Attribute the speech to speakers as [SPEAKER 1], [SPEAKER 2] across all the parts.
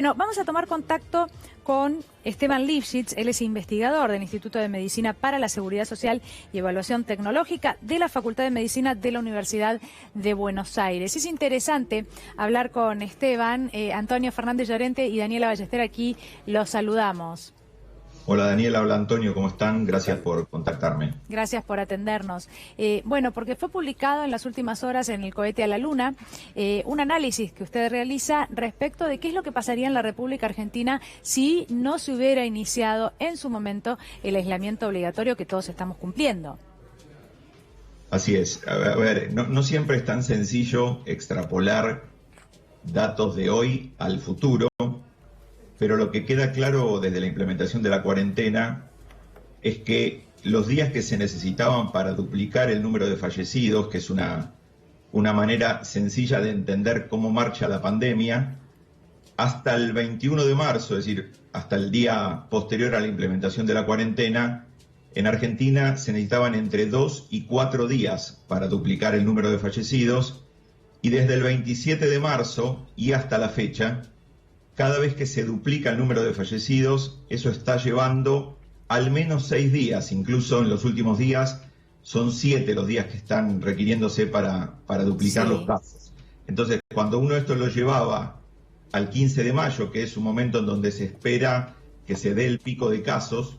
[SPEAKER 1] Bueno, vamos a tomar contacto con Esteban Lifshitz. Él es investigador del Instituto de Medicina para la Seguridad Social y Evaluación Tecnológica de la Facultad de Medicina de la Universidad de Buenos Aires. Es interesante hablar con Esteban. Antonio Fernández Llorente y Daniela Ballester, aquí los saludamos.
[SPEAKER 2] Hola Daniela, hola Antonio, ¿cómo están? Gracias por contactarme.
[SPEAKER 1] Gracias por atendernos. Bueno, porque fue publicado en las últimas horas en El Cohete a la Luna un análisis que usted realiza respecto de qué es lo que pasaría en la República Argentina si no se hubiera iniciado en su momento el aislamiento obligatorio que todos estamos cumpliendo.
[SPEAKER 2] Así es. A ver, no siempre es tan sencillo extrapolar datos de hoy al futuro. Pero lo que queda claro desde la implementación de la cuarentena es que los días que se necesitaban para duplicar el número de fallecidos, que es una manera sencilla de entender cómo marcha la pandemia, hasta el 21 de marzo, es decir, hasta el día posterior a la implementación de la cuarentena, en Argentina se necesitaban entre 2 y 4 días para duplicar el número de fallecidos, y desde el 27 de marzo y hasta la fecha, cada vez que se duplica el número de fallecidos, eso está llevando al menos 6 días, incluso en los últimos días son 7 los días que están requiriéndose para duplicar los casos. Entonces, cuando uno esto lo llevaba al 15 de mayo, que es un momento en donde se espera que se dé el pico de casos,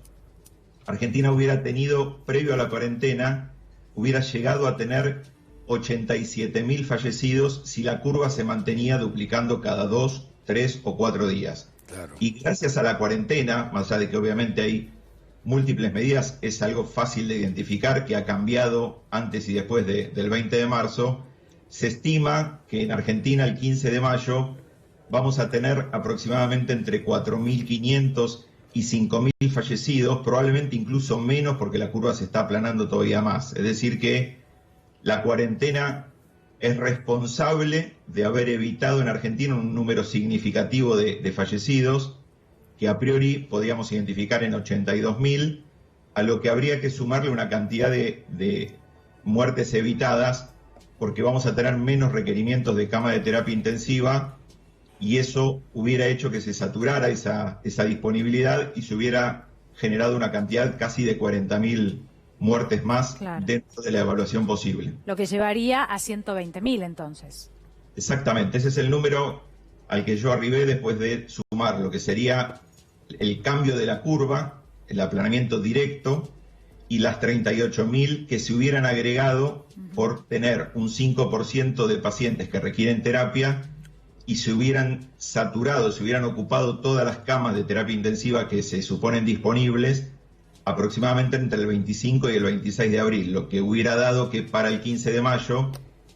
[SPEAKER 2] Argentina hubiera tenido, previo a la cuarentena, hubiera llegado a tener 87.000 fallecidos si la curva se mantenía duplicando cada 2, 3 o 4 días. Claro. Y gracias a la cuarentena, más allá de que obviamente hay múltiples medidas, es algo fácil de identificar que ha cambiado antes y después del 20 de marzo, se estima que en Argentina el 15 de mayo vamos a tener aproximadamente entre 4.500 y 5.000 fallecidos, probablemente incluso menos porque la curva se está aplanando todavía más. Es decir que la cuarentena es responsable de haber evitado en Argentina un número significativo de fallecidos, que a priori podíamos identificar en 82.000, a lo que habría que sumarle una cantidad de muertes evitadas, porque vamos a tener menos requerimientos de cama de terapia intensiva, y eso hubiera hecho que se saturara esa disponibilidad y se hubiera generado una cantidad casi de 40.000 muertes más, claro, dentro de la evaluación posible.
[SPEAKER 1] Lo que llevaría a 120.000 entonces.
[SPEAKER 2] Exactamente, ese es el número al que yo arribé después de sumar lo que sería el cambio de la curva, el aplanamiento directo y las 38.000 que se hubieran agregado por tener un 5% de pacientes que requieren terapia y se hubieran saturado, se hubieran ocupado todas las camas de terapia intensiva que se suponen disponibles aproximadamente entre el 25 y el 26 de abril, lo que hubiera dado que para el 15 de mayo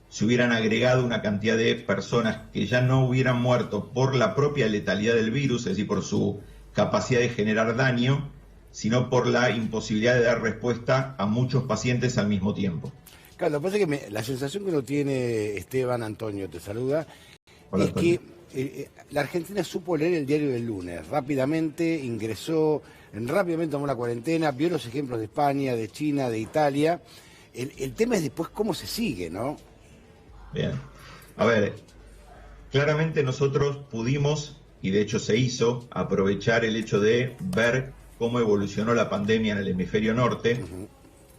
[SPEAKER 2] se hubieran agregado una cantidad de personas que ya no hubieran muerto por la propia letalidad del virus, es decir, por su capacidad de generar daño, sino por la imposibilidad de dar respuesta a muchos pacientes al mismo tiempo.
[SPEAKER 3] Claro, lo que pasa es que la sensación que uno tiene, Esteban, Antonio, te saluda,
[SPEAKER 2] Hola,
[SPEAKER 3] es
[SPEAKER 2] Antonio.
[SPEAKER 3] que la Argentina supo leer el diario del lunes, rápidamente ingresó, rápidamente tomó la cuarentena, vio los ejemplos de España, de China, de Italia. El tema es después cómo se sigue, ¿no?
[SPEAKER 2] Bien. A ver, claramente nosotros pudimos, y de hecho se hizo, aprovechar el hecho de ver cómo evolucionó la pandemia en el hemisferio norte.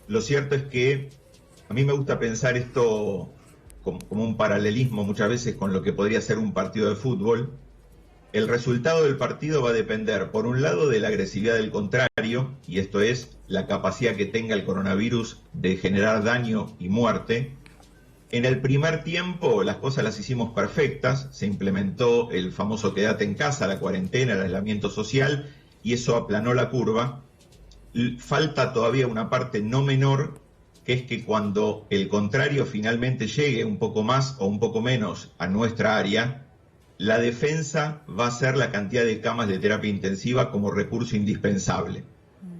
[SPEAKER 2] Lo cierto es que a mí me gusta pensar esto como un paralelismo muchas veces con lo que podría ser un partido de fútbol. El resultado del partido va a depender, por un lado, de la agresividad del contrario, y esto es la capacidad que tenga el coronavirus de generar daño y muerte. En el primer tiempo las cosas las hicimos perfectas, se implementó el famoso quédate en casa, la cuarentena, el aislamiento social, y eso aplanó la curva. Falta todavía una parte no menor, que es que cuando el contrario finalmente llegue un poco más o un poco menos a nuestra área, la defensa va a ser la cantidad de camas de terapia intensiva como recurso indispensable.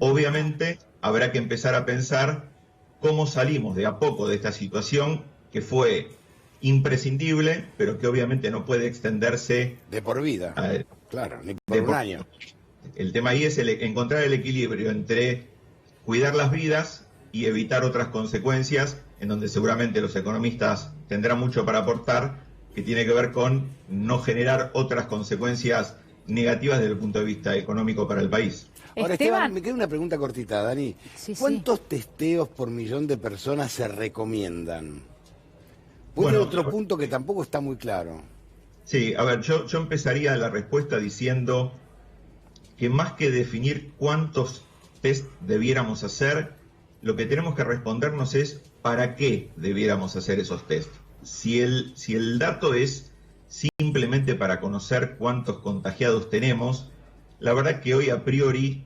[SPEAKER 2] Obviamente habrá que empezar a pensar cómo salimos de a poco de esta situación que fue imprescindible, pero que obviamente no puede extenderse
[SPEAKER 3] de por vida, claro, ni por un año.
[SPEAKER 2] El tema ahí es encontrar el equilibrio entre cuidar las vidas y evitar otras consecuencias, en donde seguramente los economistas tendrán mucho para aportar, que tiene que ver con no generar otras consecuencias negativas desde el punto de vista económico para el país.
[SPEAKER 3] Ahora, Esteban, me queda una pregunta cortita, Dani.
[SPEAKER 1] Sí,
[SPEAKER 3] ¿Cuántos testeos por millón de personas se recomiendan? Bueno, otro punto que tampoco está muy claro.
[SPEAKER 2] Sí, a ver, yo empezaría la respuesta diciendo que más que definir cuántos test debiéramos hacer, lo que tenemos que respondernos es para qué debiéramos hacer esos test. Si el dato es simplemente para conocer cuántos contagiados tenemos, la verdad que hoy a priori,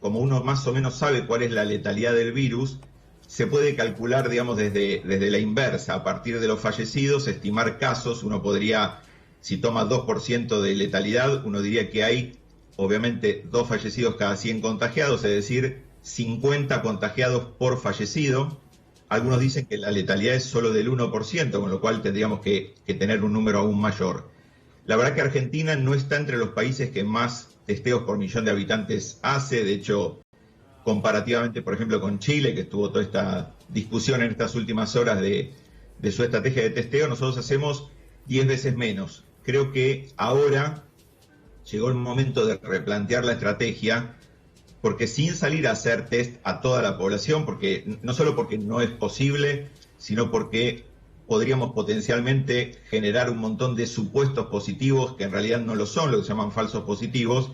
[SPEAKER 2] como uno más o menos sabe cuál es la letalidad del virus, se puede calcular, digamos, desde la inversa. A partir de los fallecidos, estimar casos. Uno podría, si toma 2% de letalidad, uno diría que hay, obviamente, 2 fallecidos cada 100 contagiados, es decir, 50 contagiados por fallecido. Algunos dicen que la letalidad es solo del 1%, con lo cual tendríamos que tener un número aún mayor. La verdad que Argentina no está entre los países que más testeos por millón de habitantes hace. De hecho, comparativamente, por ejemplo, con Chile, que estuvo toda esta discusión en estas últimas horas de su estrategia de testeo, nosotros hacemos 10 veces menos. Creo que ahora llegó el momento de replantear la estrategia, porque sin salir a hacer test a toda la población, porque no solo porque no es posible, sino porque podríamos potencialmente generar un montón de supuestos positivos que en realidad no lo son, lo que se llaman falsos positivos,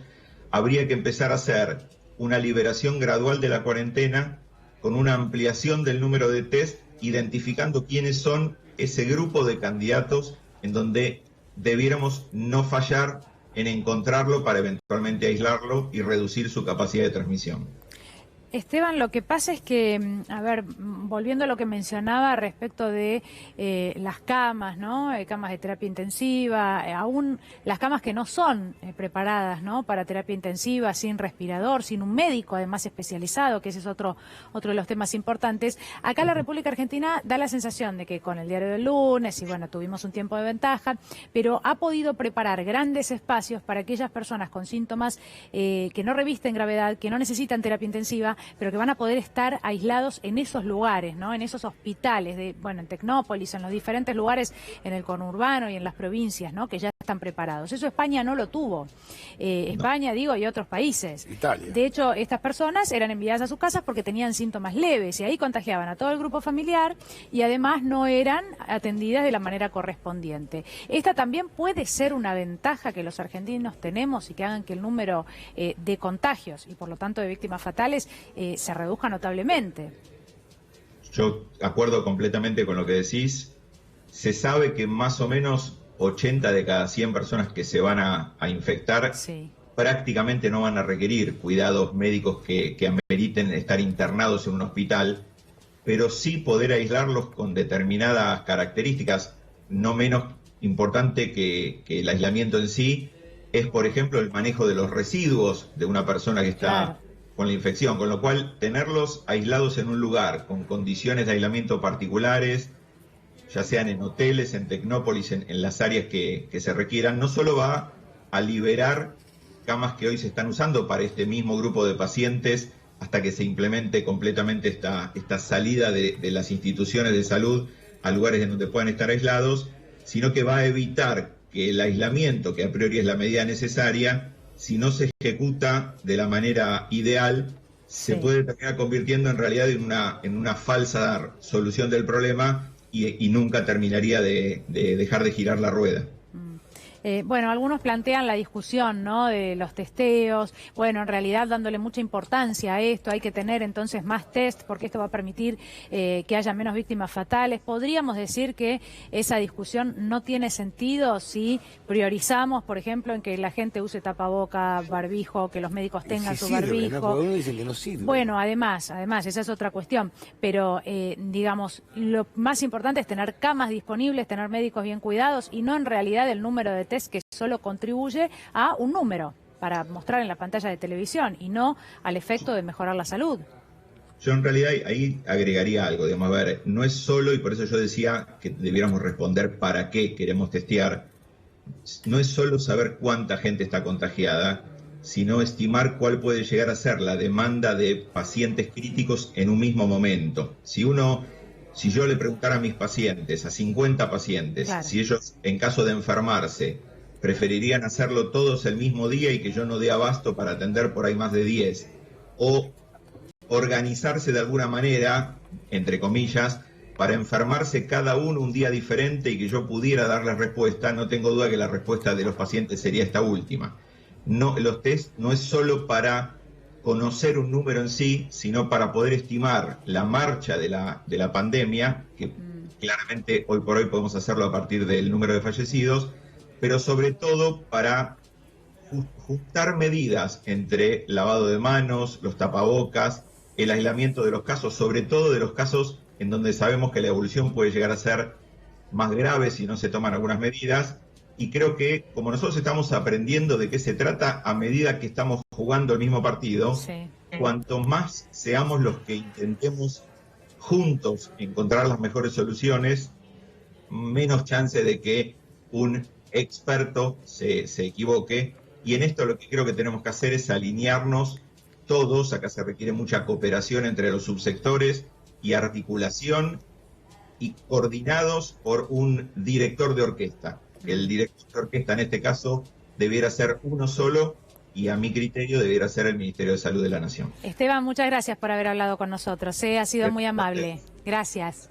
[SPEAKER 2] habría que empezar a hacer una liberación gradual de la cuarentena con una ampliación del número de test, identificando quiénes son ese grupo de candidatos en donde debiéramos no fallar en encontrarlo para eventualmente aislarlo y reducir su capacidad de transmisión.
[SPEAKER 1] Esteban, lo que pasa es que, a ver, volviendo a lo que mencionaba respecto de las camas, ¿no? Camas de terapia intensiva, aún las camas que no son preparadas, ¿no? Para terapia intensiva, sin respirador, sin un médico además especializado, que ese es otro de los temas importantes. Acá la República Argentina da la sensación de que con el diario del lunes, y bueno, tuvimos un tiempo de ventaja, pero ha podido preparar grandes espacios para aquellas personas con síntomas que no revisten gravedad, que no necesitan terapia intensiva, pero que van a poder estar aislados en esos lugares, ¿no? En esos hospitales, en Tecnópolis, en los diferentes lugares, en el conurbano y en las provincias, ¿no? Que ya están preparados. Eso España no lo tuvo. España, y otros países.
[SPEAKER 3] Italia.
[SPEAKER 1] De hecho, estas personas eran enviadas a sus casas porque tenían síntomas leves y ahí contagiaban a todo el grupo familiar y además no eran atendidas de la manera correspondiente. Esta también puede ser una ventaja que los argentinos tenemos y que hagan que el número de contagios y por lo tanto de víctimas fatales se reduzca notablemente.
[SPEAKER 2] Yo acuerdo completamente con lo que decís. Se sabe que más o menos 80 de cada 100 personas que se van a infectar prácticamente no van a requerir cuidados médicos que ameriten estar internados en un hospital, pero sí poder aislarlos con determinadas características. No menos importante que el aislamiento en sí es, por ejemplo, el manejo de los residuos de una persona que está con la infección, con lo cual tenerlos aislados en un lugar con condiciones de aislamiento particulares, ya sean en hoteles, en Tecnópolis, en las áreas que se requieran, no solo va a liberar camas que hoy se están usando para este mismo grupo de pacientes hasta que se implemente completamente esta salida de las instituciones de salud a lugares en donde puedan estar aislados, sino que va a evitar que el aislamiento, que a priori es la medida necesaria, si no se ejecuta de la manera ideal, se puede terminar convirtiendo en realidad en una falsa solución del problema y nunca terminaría de dejar de girar la rueda.
[SPEAKER 1] Algunos plantean la discusión, ¿no?, de los testeos. Bueno, en realidad dándole mucha importancia a esto, hay que tener entonces más test porque esto va a permitir que haya menos víctimas fatales. Podríamos decir que esa discusión no tiene sentido si priorizamos, por ejemplo, en que la gente use tapaboca, barbijo, que los médicos tengan su barbijo.
[SPEAKER 3] ¿No? Porque uno dice que no sirve.
[SPEAKER 1] Bueno, además, esa es otra cuestión. Pero, lo más importante es tener camas disponibles, tener médicos bien cuidados y no en realidad el número de test que solo contribuye a un número para mostrar en la pantalla de televisión y no al efecto de mejorar la salud.
[SPEAKER 2] Yo en realidad ahí agregaría algo, digamos, a ver, no es solo, y por eso yo decía que debiéramos responder para qué queremos testear, no es solo saber cuánta gente está contagiada, sino estimar cuál puede llegar a ser la demanda de pacientes críticos en un mismo momento. Si yo le preguntara a mis pacientes, a 50 pacientes, si ellos en caso de enfermarse preferirían hacerlo todos el mismo día y que yo no dé abasto para atender por ahí más de 10, o organizarse de alguna manera, entre comillas, para enfermarse cada uno un día diferente y que yo pudiera darle respuesta. No tengo duda que la respuesta de los pacientes sería esta última. No, los test no es solo para conocer un número en sí, sino para poder estimar la marcha de la pandemia, que claramente hoy por hoy podemos hacerlo a partir del número de fallecidos, pero sobre todo para ajustar medidas entre lavado de manos, los tapabocas, el aislamiento de los casos, sobre todo de los casos en donde sabemos que la evolución puede llegar a ser más grave si no se toman algunas medidas. Y creo que como nosotros estamos aprendiendo de qué se trata a medida que estamos jugando el mismo partido, sí, cuanto más seamos los que intentemos juntos encontrar las mejores soluciones, menos chance de que un experto se equivoque. Y en esto lo que creo que tenemos que hacer es alinearnos todos. Acá se requiere mucha cooperación entre los subsectores y articulación, y coordinados por un director de orquesta. El director de orquesta en este caso debiera ser uno solo, y a mi criterio debiera ser el Ministerio de Salud de la Nación.
[SPEAKER 1] Esteban, muchas gracias por haber hablado con nosotros. Ha sido muy amable. Gracias.